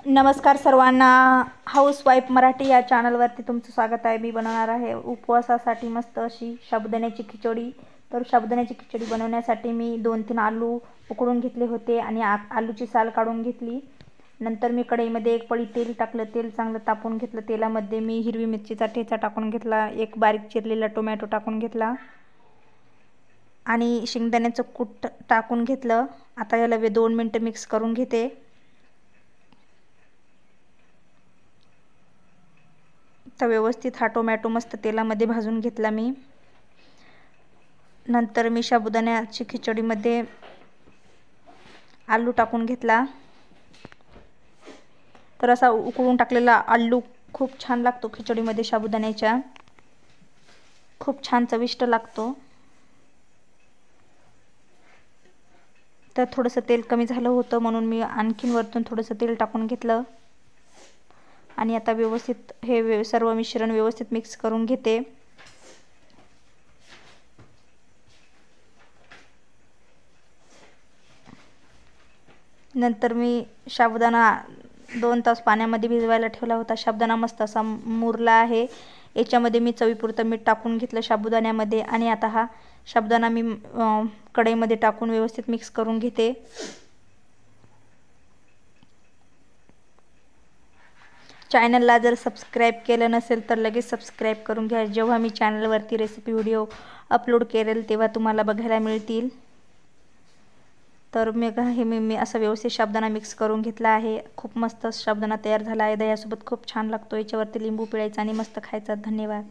नमस्कार सर्वांना, हाऊसवाईफ मराठी या चॅनलवरती तुमचं स्वागत आहे। मी बनवणार आहे उपवासासाठी मस्त अशी साबुदाण्याची खिचडी। तर साबुदाण्याची खिचडी बनवण्यासाठी मी 2-3 आलू उकडून घेतले होते आणि आलूची साल काढून घेतली। नंतर मी कढईमध्ये एक पळी तेल टाकलं, तेल चांगलं तापवून घेतलं। तेलामध्ये मी हिरवी मिरचीचा ठेचा टाकून घेतला, एक बारीक चिरलेला टोमॅटो टाकून घेतला आणि शेंगदाण्याचं कूट टाकून घेतलं। आता याला 2 मिनिटं मिक्स करून घेते। तर व्यवस्थित हा टोमॅटो मस्त तेलामध्ये भाजून घेतला मी। नंतर मी साबुदाण्याची खिचडीमध्ये आलू टाकून घेतला। तर असा उकळून टाकलेला आलू खूप छान लागतो खिचडीमध्ये साबुदाण्याच्या, खूप छान चविष्ट लागतो। तर थोडंसं तेल कमी झालं होतं म्हणून मी आणखीन वरतून थोडंसं तेल टाकून घेतलं आणि आता व्यवस्थित हे सर्व मिश्रण व्यवस्थित मिक्स करून घेते। नंतर मी साबुदाणा 2 तास पाण्यामध्ये भिजवायला ठेवला होता। साबुदाणा मस्त असा मुरला आहे। याच्यामध्ये मी चवीपुरतं मीठ टाकून घेतलं साबुदाण्यामध्ये आणि आता हा साबुदाणा मी कढईमध्ये टाकून व्यवस्थित मिक्स करून घेते। चॅनलला जर सबस्क्राईब केलं नसेल तर लगेच सबस्क्राईब करून घ्या। जेव्हा मी चॅनलवरती रेसिपी व्हिडिओ अपलोड करेल तेव्हा तुम्हाला बघायला मिळतील। तर मी असं व्यवस्थित साबुदाणा मिक्स करून घेतला आहे। खूप मस्त साबुदाणा तयार झाला आहे। दह्यासोबत खूप छान लागतो। याच्यावरती लिंबू पिळायचा आणि मस्त खायचा। धन्यवाद।